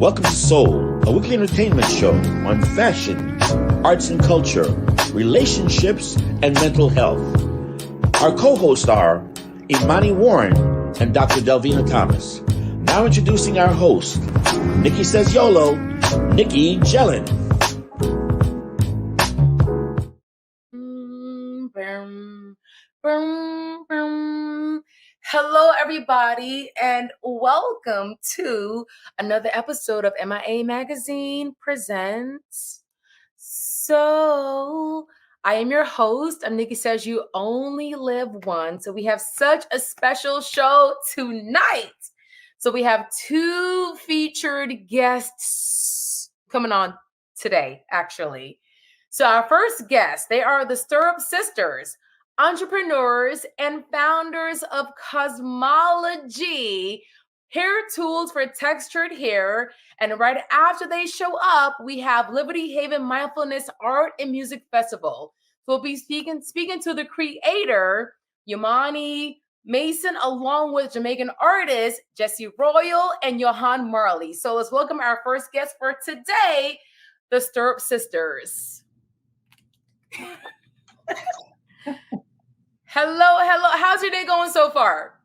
Welcome to Soul, a weekly entertainment show on fashion, arts and culture, relationships, and mental health. Our co-hosts are Imani Warren and Dr. Delvena Thomas. Now introducing our host, Nicky says YOLO, Nicky Gelin. Hello, everybody, and welcome to another episode of MIA Magazine Presents. So, I am your host. I'm Nicky Says You Only Live Once. So we have such a special show tonight. So we have two featured guests coming on today, actually. So our first guest, they are the Stirrup sisters, entrepreneurs and founders of KAZMALEJE, hair tools for textured hair. And right after they show up, we have Livity Haven Mindfulness Art and Music Festival. So we'll be speaking to the creator, Imani Mason, along with Jamaican artists Jesse Royal and Johan Marley. So let's welcome our first guest for today, the Stirrup sisters. Hello. How's your day going so far?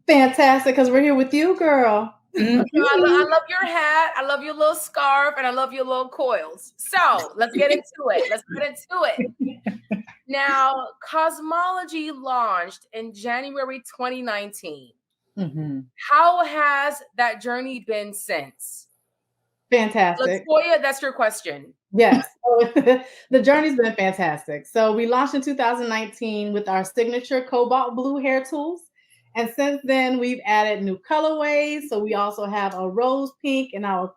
Fantastic, because we're here with you, girl. Mm-hmm. I love your hat. I love your little scarf, and I love your little coils. So let's get into it. Now, KAZMALEJE launched in January 2019. Mm-hmm. How has that journey been since? Fantastic. Latoya, that's your question. Yes. The journey's been fantastic. So we launched in 2019 with our signature cobalt blue hair tools. And since then, we've added new colorways. So we also have a rose pink and a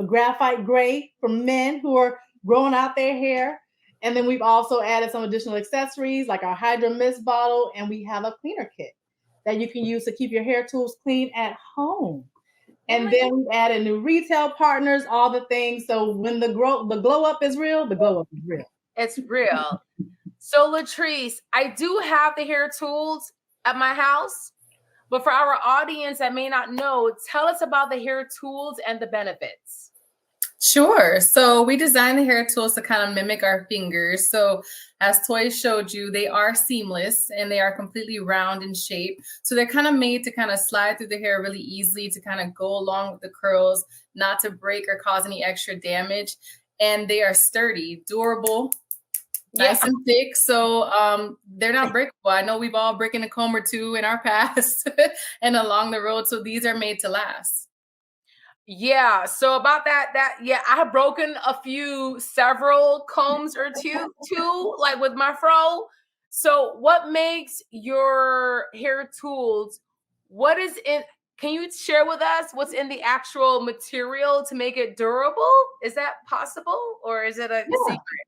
graphite gray for men who are growing out their hair. And then we've also added some additional accessories like our Hydra Mist bottle. And we have a cleaner kit that you can use to keep your hair tools clean at home. And then we added new retail partners, all the things. So when the glow up is real, the glow up is real. It's real. So Latrice, I do have the hair tools at my house, but for our audience that may not know, tell us about the hair tools and the benefits. Sure. So we designed the hair tools to kind of mimic our fingers. So as Toy showed you, they are seamless and they are completely round in shape. So they're kind of made to kind of slide through the hair really easily, to kind of go along with the curls, not to break or cause any extra damage. And they are sturdy, durable, nice and thick. So they're not breakable. I know we've all broken a comb or two in our past and along the road. So these are made to last. Yeah. So about that, I have broken several combs or two, like with my fro. So what makes your hair tools, can you share with us what's in the actual material to make it durable? Is that possible? Or is it a secret?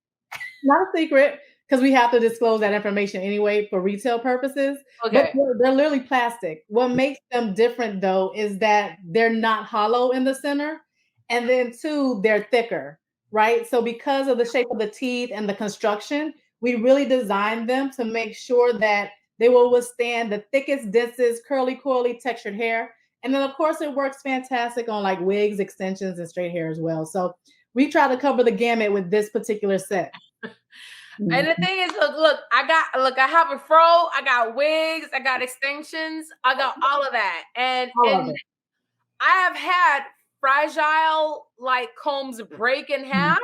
Not a secret, because we have to disclose that information anyway for retail purposes. Okay. But they're literally plastic. What makes them different, though, is that they're not hollow in the center. And then, two, they're thicker, right? So because of the shape of the teeth and the construction, we really designed them to make sure that they will withstand the thickest, densest, curly, coily, textured hair. And then, of course, it works fantastic on like wigs, extensions, and straight hair as well. So we try to cover the gamut with this particular set. And the thing is, look, I have a fro, I got wigs, I got extensions, I got all of that. And I have had fragile like combs break in half,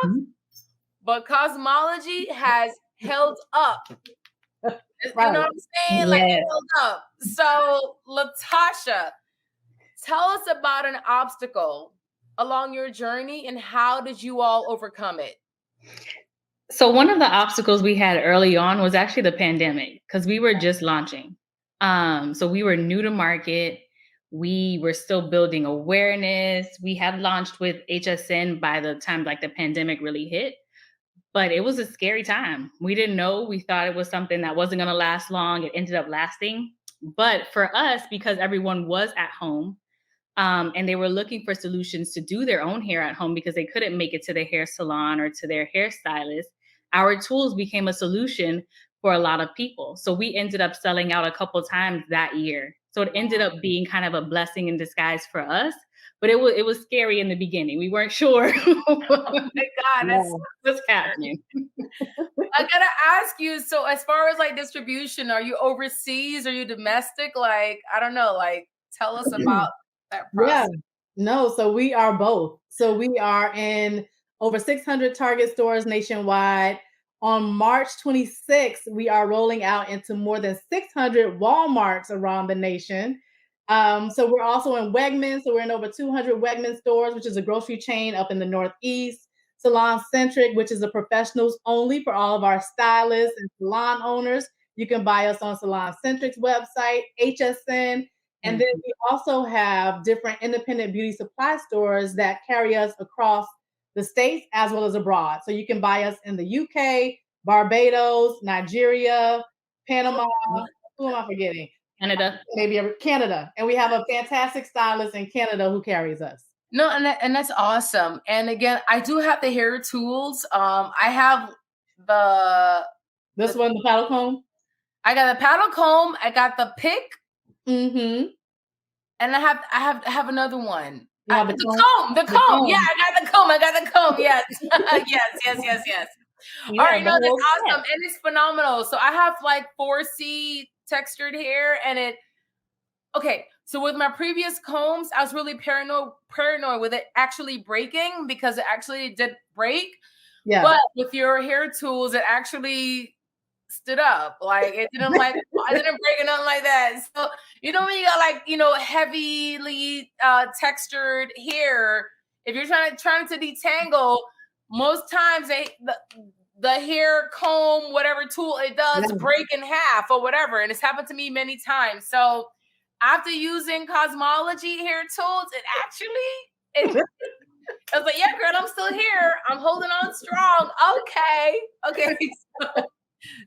but KAZMALEJE has held up. Right. You know what I'm saying? Yes. Like it held up. So Latasha, tell us about an obstacle along your journey and how did you all overcome it? So one of the obstacles we had early on was actually the pandemic, because we were just launching. So we were new to market. We were still building awareness. We had launched with HSN by the time like the pandemic really hit, but it was a scary time. We didn't know. We thought it was something that wasn't going to last long. It ended up lasting. But for us, because everyone was at home, and they were looking for solutions to do their own hair at home because they couldn't make it to their hair salon or to their hairstylist, our tools became a solution for a lot of people. So we ended up selling out a couple times that year. So it ended up being kind of a blessing in disguise for us, but it was scary in the beginning. We weren't sure Oh my God, that's what's happening. I gotta ask you, so as far as like distribution, are you overseas? Are you domestic? Like, I don't know, like tell us about that process. Yeah. No, so we are both. So we are in over 600 Target stores nationwide. On March 26th, we are rolling out into more than 600 Walmarts around the nation. So we're also in Wegmans. So we're in over 200 Wegmans stores, which is a grocery chain up in the Northeast. Salon Centric, which is a professionals only for all of our stylists and salon owners. You can buy us on Salon Centric's website, HSN. And then we also have different independent beauty supply stores that carry us across the states as well as abroad. So you can buy us in the UK, Barbados, Nigeria, Panama. Who am I forgetting? Canada. Maybe Canada. And we have a fantastic stylist in Canada who carries us. No, and that's awesome. And again, I do have the hair tools. I have the paddle comb. I got the paddle comb. I got the pick. Mm-hmm. And I have another one. The comb. Yeah, I got the comb. Yes. yes. Yeah, all right, no, that's awesome. And it's phenomenal. So I have like 4C textured hair okay. So with my previous combs, I was really paranoid with it actually breaking because it actually did break. Yeah. But with your hair tools, it actually stood up. Like it didn't I didn't break or nothing like that. So when you got like heavily textured hair, if you're trying to detangle, most times the hair comb, whatever tool it does, break in half or whatever. And it's happened to me many times. So after using KAZMALEJE hair tools, I was like, yeah, girl, I'm still here. I'm holding on strong. Okay.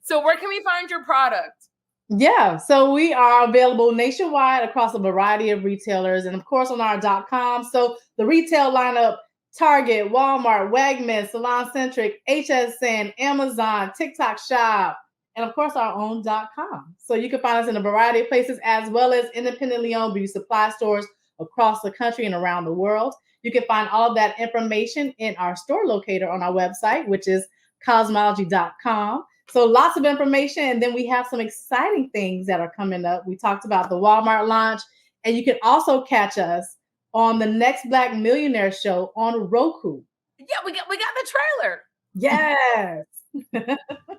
So where can we find your product? Yeah, so we are available nationwide across a variety of retailers and of course on our .com. So the retail lineup, Target, Walmart, Wegmans, Salon Centric, HSN, Amazon, TikTok Shop, and of course our own .com. So you can find us in a variety of places as well as independently owned beauty supply stores across the country and around the world. You can find all of that information in our store locator on our website, which is KAZMALEJE.com. So lots of information. And then we have some exciting things that are coming up. We talked about the Walmart launch, and you can also catch us on the Next Black Millionaire show on Roku. Yeah, we got the trailer. Yes.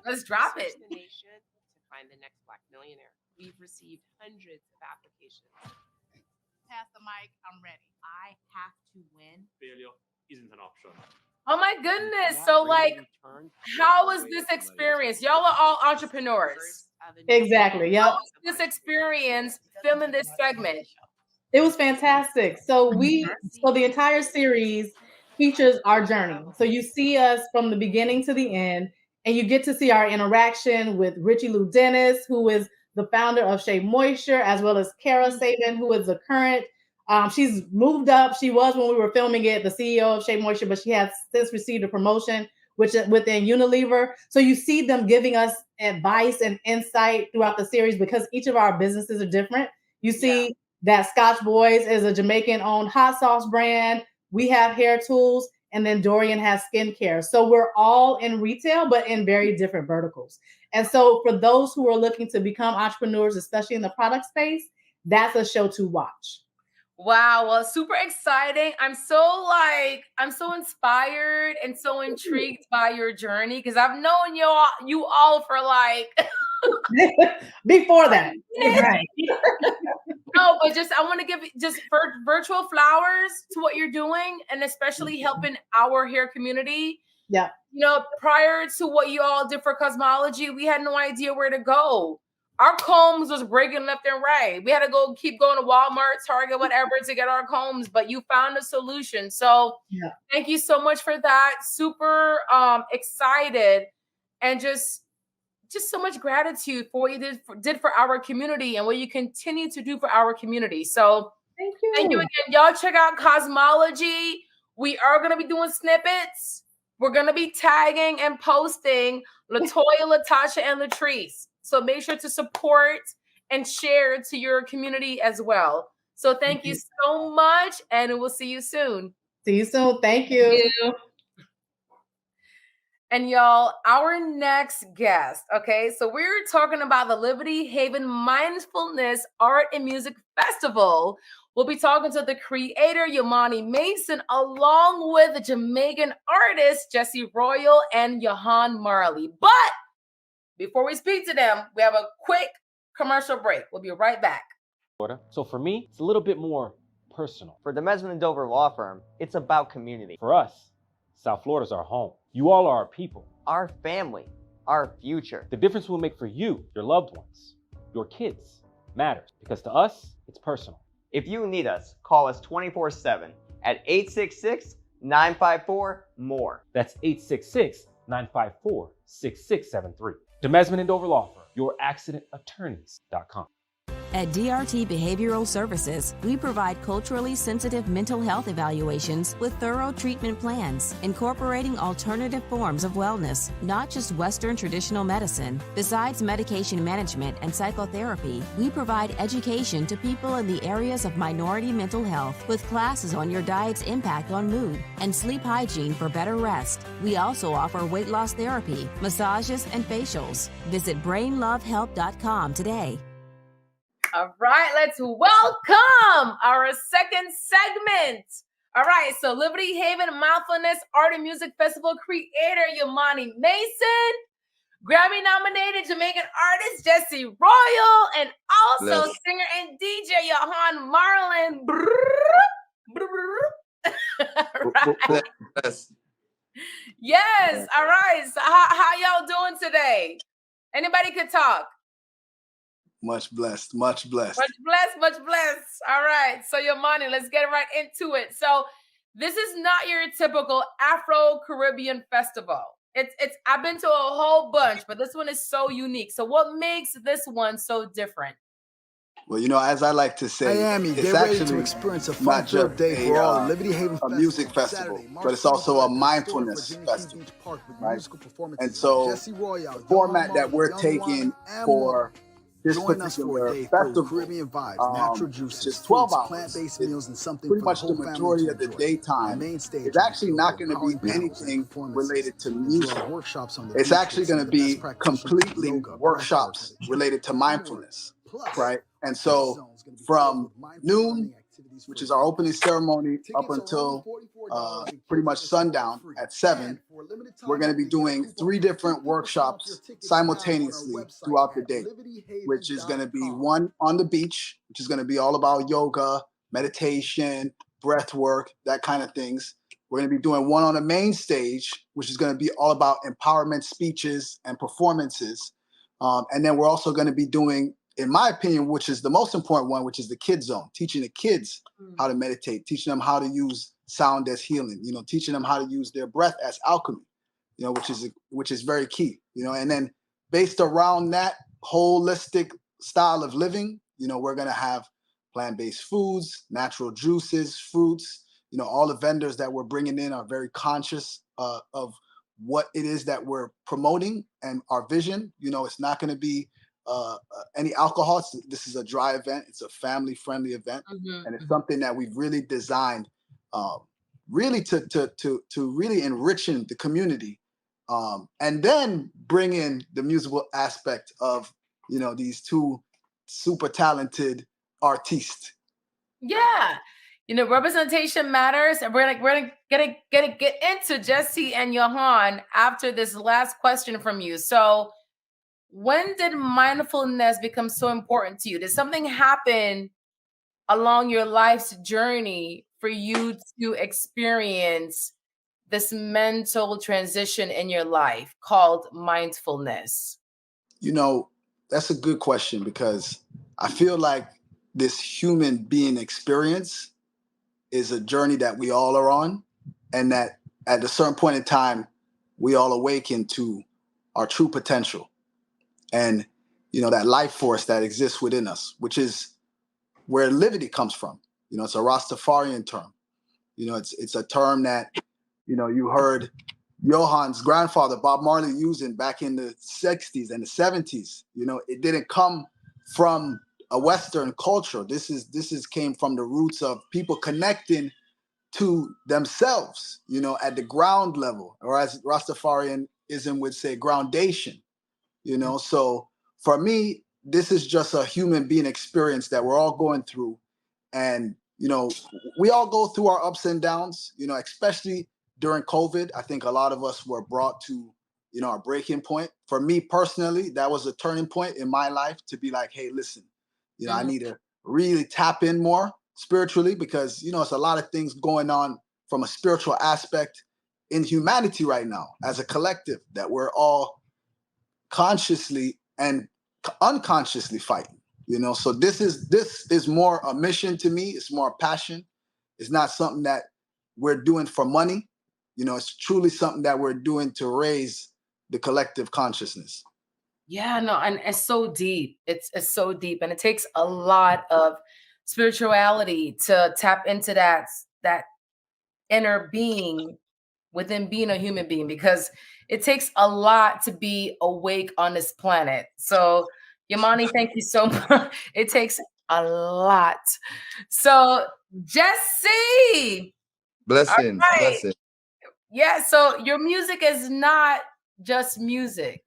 Let's drop it. The nation to find the next Black millionaire. We've received hundreds of applications. Pass the mic. I'm ready. I have to win. Failure isn't an option. Oh my goodness. So like, how was this experience? Y'all are all entrepreneurs. Exactly. Yep. How was this experience filming this segment? It was fantastic. So the entire series features our journey. So you see us from the beginning to the end, and you get to see our interaction with Richie Lou Dennis, who is the founder of Shea Moisture, as well as Kara Sabin, who is the current. She's moved up. She was, when we were filming it, the CEO of Shea Moisture, but she has since received a promotion within Unilever. So you see them giving us advice and insight throughout the series because each of our businesses are different. You see that Scotch Boys is a Jamaican-owned hot sauce brand. We have hair tools, and then Dorian has skincare. So we're all in retail, but in very different verticals. And so for those who are looking to become entrepreneurs, especially in the product space, that's a show to watch. Wow. Well, super exciting. I'm so inspired and so intrigued by your journey because I've known you all for like before that. Right. No, but I want to give just virtual flowers to what you're doing and especially helping our hair community. Yeah. Prior to what you all did for KAZMALEJE, we had no idea where to go. Our combs was breaking left and right. We had to keep going to Walmart, Target, whatever to get our combs, but you found a solution. So thank you so much for that. Super excited and just so much gratitude for what you did for our community and what you continue to do for our community. So thank you. Thank you again. Y'all check out KAZMALEJE. We are going to be doing snippets. We're going to be tagging and posting LaToya, Latasha, and Latrice. So make sure to support and share to your community as well. So thank you so much, and we'll see you soon. See you soon. Thank you. And y'all, our next guest, okay, so we're talking about the Livity Haven Mindfulness Art and Music Festival. We'll be talking to the creator, Imani Mason, along with the Jamaican artist, Jesse Royal and Johan Marley. But before we speak to them, we have a quick commercial break. We'll be right back. So for me, it's a little bit more personal. For the Mesman and Dover Law Firm, it's about community. For us, South Florida's our home. You all are our people. Our family, our future. The difference we'll make for you, your loved ones, your kids, matters. Because to us, it's personal. If you need us, call us 24/7 at 866-954-MORE. That's 866-954-6673. Demesman and Dover Law Firm, youraccidentattorneys.com. At DRT Behavioral Services, we provide culturally sensitive mental health evaluations with thorough treatment plans, incorporating alternative forms of wellness, not just Western traditional medicine. Besides medication management and psychotherapy, we provide education to people in the areas of minority mental health with classes on your diet's impact on mood and sleep hygiene for better rest. We also offer weight loss therapy, massages, and facials. Visit brainlovehelp.com today. All right, let's welcome our second segment. All right, so Livity Haven Mindfulness Art and Music Festival creator Imani Mason, Grammy-nominated Jamaican artist Jesse Royal, and also singer and DJ Johan Marlin. Right. Yes, all right. So how y'all doing today? Anybody could talk. Much blessed, much blessed. Much blessed, much blessed. All right. So Imani, let's get right into it. So this is not your typical Afro-Caribbean festival. It's I've been to a whole bunch, but this one is so unique. So what makes this one so different? Well, you know, as I like to say, it's actually to experience a not just a music festival, but it's also a mindfulness festival, right? And so the format that we're taking for this particular festival, just 12 hours, plant-based meals and something pretty much the majority of the daytime. It's actually not going to be anything related to music. It's actually going to be completely workshops related to mindfulness, right? And so from noon, which is our opening ceremony, up until pretty much sundown at 7, we're going to be doing 3 different workshops simultaneously throughout the day, which is going to be one on the beach, which is going to be all about yoga, meditation, breath work, that kind of things. We're going to be doing one on the main stage, which is going to be all about empowerment speeches and performances. And then we're also going to be doing, in my opinion, which is the most important one, which is the kids zone, teaching the kids how to meditate, teaching them how to use sound as healing, you know, teaching them how to use their breath as alchemy, you know, which is very key, you know. And then based around that holistic style of living, you know, we're going to have plant-based foods, natural juices, fruits, you know, all the vendors that we're bringing in are very conscious of what it is that we're promoting and our vision. You know, it's not going to be any alcohol. This is a dry event. It's a family-friendly event, and it's something that we've really designed, really to really enriching the community, and then bring in the musical aspect of, you know, these 2 super talented artists. Yeah, you know, representation matters, and we're gonna get into Jesse and Johan after this last question from you. So, when did mindfulness become so important to you? Did something happen along your life's journey for you to experience this mental transition in your life called mindfulness? You know, that's a good question, because I feel like this human being experience is a journey that we all are on, and that at a certain point in time, we all awaken to our true potential. And, you know, that life force that exists within us, which is where Livity comes from. You know, it's a Rastafarian term. You know, it's a term that, you know, you heard Johan's grandfather, Bob Marley, using back in the 60s and the 70s. You know, it didn't come from a Western culture. This is came from the roots of people connecting to themselves, you know, at the ground level, or as Rastafarianism would say, groundation, you know. So for me, this is just a human being experience that we're all going through. And, you know, we all go through our ups and downs, you know, especially during COVID. I think a lot of us were brought to, you know, our breaking point. For me personally, that was a turning point in my life to be like, hey, listen, you know, I need to really tap in more spiritually, because, you know, it's a lot of things going on from a spiritual aspect in humanity right now as a collective that we're all consciously and unconsciously fighting, you know. So this is more a mission to me. It's more a passion. It's not something that we're doing for money. You know, it's truly something that we're doing to raise the collective consciousness. Yeah, no, and it's so deep. It's so deep, and it takes a lot of spirituality to tap into that inner being within being a human being, because it takes a lot to be awake on this planet. So, Imani, thank you so much. It takes a lot. So, Jesse. Blessings. All right. Blessings. Yeah, so your music is not just music,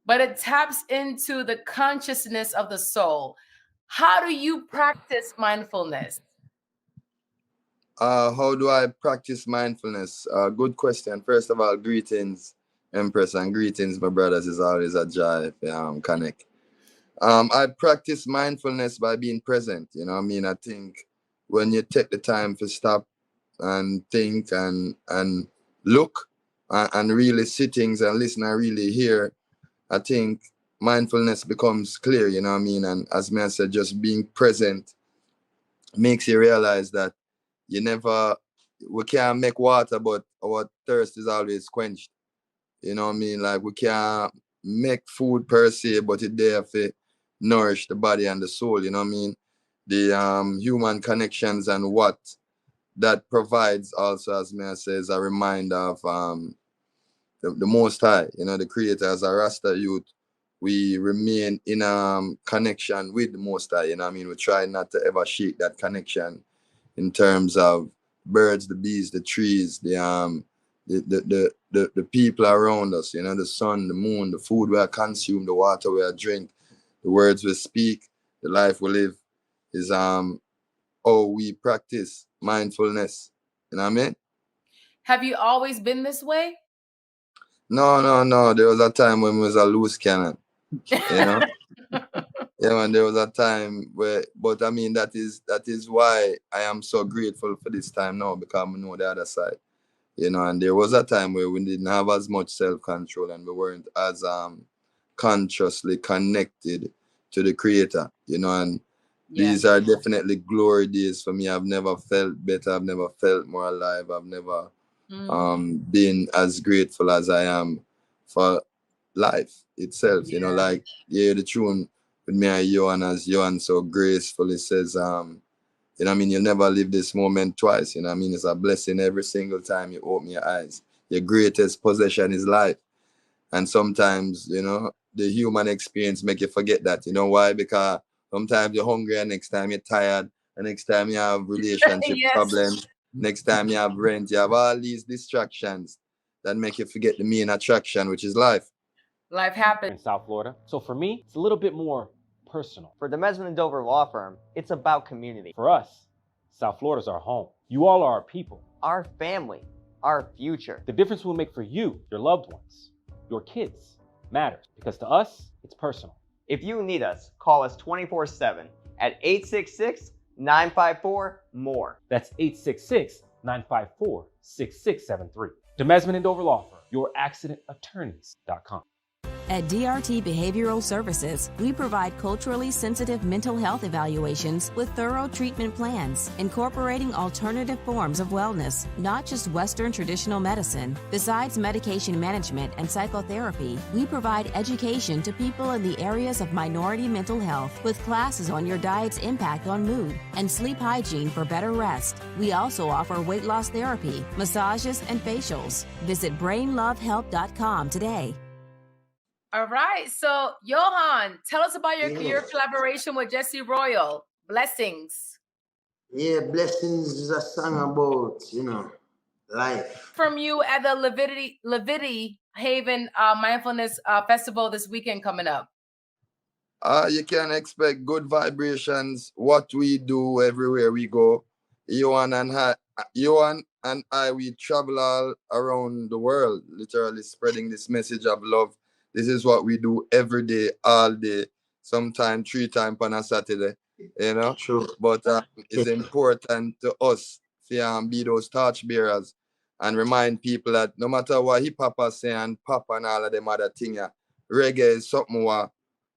but it taps into the consciousness of the soul. How do you practice mindfulness? How do I practice mindfulness? Good question. First of all, greetings, Empress, and greetings, my brothers. It's always a joy to connect. I practice mindfulness by being present. You know what I mean? I think when you take the time to stop and think and look and really see things and listen and really hear, I think mindfulness becomes clear, you know what I mean? And as I said, just being present makes you realize that we can't make water, but our thirst is always quenched. You know what I mean? Like, we can't make food per se, but it's there to nourish the body and the soul, you know what I mean? The human connections and what that provides also, as I say, is a reminder of the Most High, you know, the Creator. As a Rasta youth, we remain in connection with the Most High, you know what I mean? We try not to ever shake that connection in terms of birds, the bees, the trees, the people around us, you know, the sun, the moon, the food we consume, the water we drink, the words we speak, the life we live, is how we practice mindfulness. You know what I mean? Have you always been this way? No. There was a time when we was a loose cannon. You know? Yeah, man, there was a time where, but I mean, that is why I am so grateful for this time now, because I know the other side. You know, and there was a time where we didn't have as much self-control and we weren't as consciously connected to the Creator, you know, and these are definitely glory days for me. I've never felt better. I've never felt more alive. I've never been as grateful as I am for life itself. You know, like, the tune with me and Johan, as Johan so gracefully says, you know what I mean, you'll never live this moment twice. You know what I mean? It's a blessing every single time you open your eyes. Your greatest possession is life. And sometimes, you know, the human experience make you forget that. You know why? Because sometimes you're hungry, and next time you're tired, and next time you have relationship problems, next time you have rent, you have all these distractions that make you forget the main attraction, which is life. Life happens in South Florida. So for me, it's a little bit more personal. For the Mesman & Dover Law Firm, it's about community. For us, South Florida's our home. You all are our people. Our family. Our future. The difference we'll make for you, your loved ones, your kids, matters. Because to us, it's personal. If you need us, call us 24/7 at 866-954-MORE. That's 866-954-6673. The Mesman & Dover Law Firm, youraccidentattorneys.com. At DRT Behavioral Services, we provide culturally sensitive mental health evaluations with thorough treatment plans, incorporating alternative forms of wellness, not just Western traditional medicine. Besides medication management and psychotherapy, we provide education to people in the areas of minority mental health with classes on your diet's impact on mood and sleep hygiene for better rest. We also offer weight loss therapy, massages, and facials. Visit brainlovehelp.com today. All right. So, Johan, tell us about your collaboration with Jesse Royal. Blessings. Yeah, Blessings is a song about, life. From you at the Livity Haven Mindfulness Festival this weekend coming up. You can expect good vibrations. What we do everywhere we go. Johan and I, we travel all around the world, literally spreading this message of love. This is what we do every day, all day, sometimes 3 times on a Saturday, True. But it's important to us to be those torch bearers and remind people that no matter what hip hop say and pop and all of them other things, reggae is something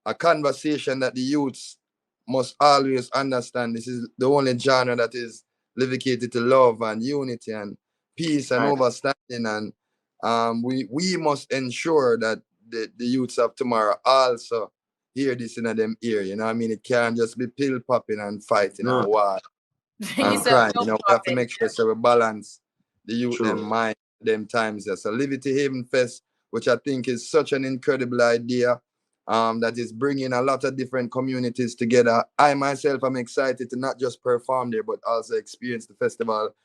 a conversation that the youths must always understand. This is the only genre that is dedicated to love and unity and peace and understanding. And we must ensure that the youths of tomorrow also hear this in them ear. It can't just be pill popping and fighting and war and crying. We have to make sure so we balance the youth and mind them times. So Livity Haven Fest, which I think is such an incredible idea. That is bringing a lot of different communities together. I myself am excited to not just perform there, but also experience the festival.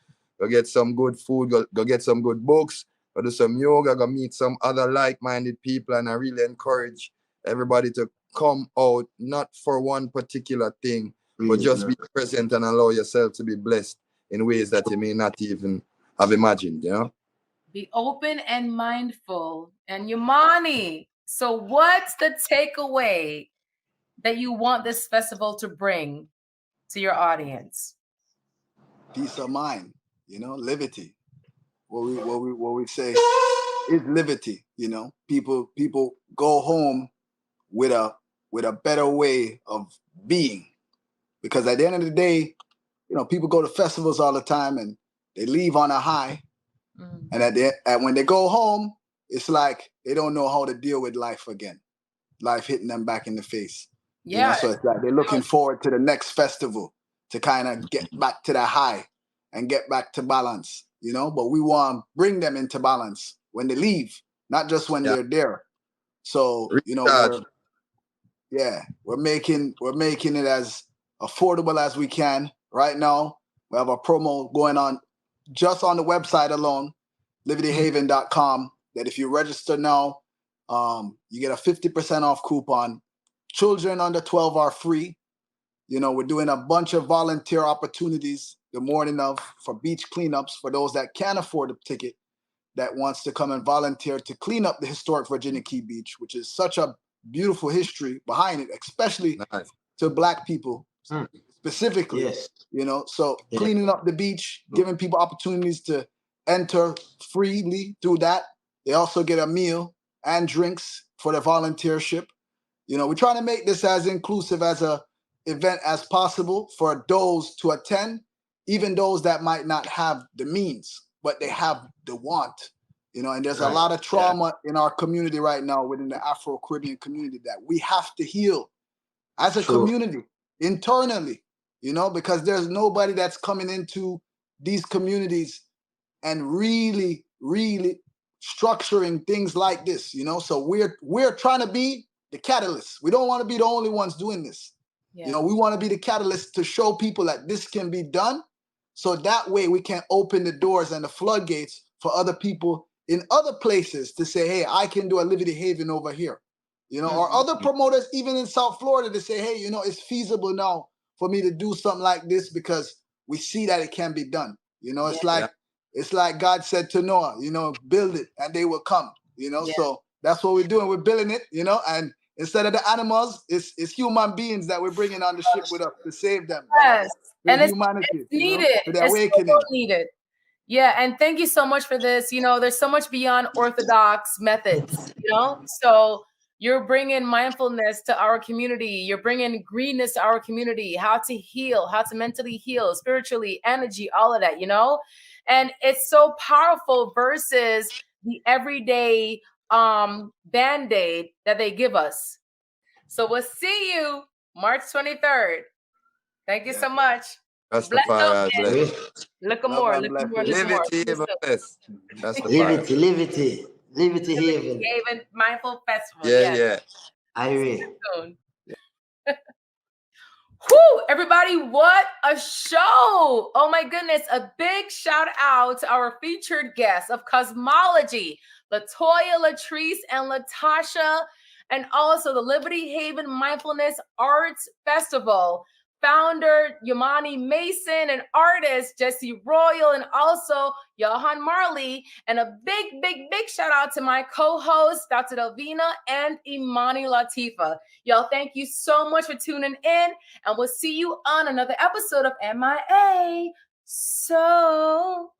Go get some good food, go get some good books, go do some yoga, go meet some other like-minded people, and I really encourage everybody to come out, not for one particular thing, but just be present and allow yourself to be blessed in ways that you may not even have imagined, Be open and mindful. And Imani, so what's the takeaway that you want this festival to bring to your audience? Peace of mind, Livity. What we say is Livity. People go home with a better way of being, because at the end of the day, people go to festivals all the time and they leave on a high. And when they go home, it's like they don't know how to deal with life again. Life hitting them back in the face. Yeah. So it's like they're looking forward to the next festival to kind of get back to that high and get back to balance, But we want to bring them into balance when they leave, not just when they're there. So, we're making it as affordable as we can. Right now, we have a promo going on just on the website alone, livityhaven.com, that if you register now, you get a 50% off coupon. Children under 12 are free. We're doing a bunch of volunteer opportunities the morning of for beach cleanups for those that can't afford a ticket, that wants to come and volunteer to clean up the historic Virginia Key Beach, which is such a beautiful history behind it, especially to Black people specifically. Yes. So cleaning up the beach, giving people opportunities to enter freely through that. They also get a meal and drinks for their volunteership. We're trying to make this as inclusive as a event as possible for those to attend, even those that might not have the means, but they have the want. And there's a lot of trauma in our community right now within the Afro-Caribbean community that we have to heal as a community internally, because there's nobody that's coming into these communities and really, really structuring things like this, So we're trying to be the catalyst. We don't want to be the only ones doing this. Yeah. We want to be the catalyst to show people that this can be done. So that way we can open the doors and the floodgates for other people in other places to say, hey, I can do a Livity Haven over here, or other promoters, even in South Florida, to say, hey, it's feasible now for me to do something like this because we see that it can be done. It's like God said to Noah, build it and they will come, So that's what we're doing. We're building it, and instead of the animals, it's human beings that we're bringing on the ship with us to save them. Yes. And it's needed. For the awakening. It's so needed. Yeah, and thank you so much for this. There's so much beyond orthodox methods, So you're bringing mindfulness to our community. You're bringing greenness to our community, how to heal, how to mentally heal, spiritually, energy, all of that, And it's so powerful versus the everyday Band-Aid that they give us. So we'll see you March 23rd. Thank you so much. Look more. Livity. Livity. Livity Haven. Haven Mindful Festival. Yeah, Yes. yeah. Irie. Whew, everybody, what a show. Oh my goodness. A big shout out to our featured guests of Cosmology, Latoya, Latrice, and Latasha, and also the Livity Haven Mindfulness Arts Festival founder Imani Mason, and artist Jesse Royal, and also Johan Marley. And a big, big, big shout out to my co-hosts, Dr. Delvena and Imani Latifa. Y'all, thank you so much for tuning in, and we'll see you on another episode of MIA. So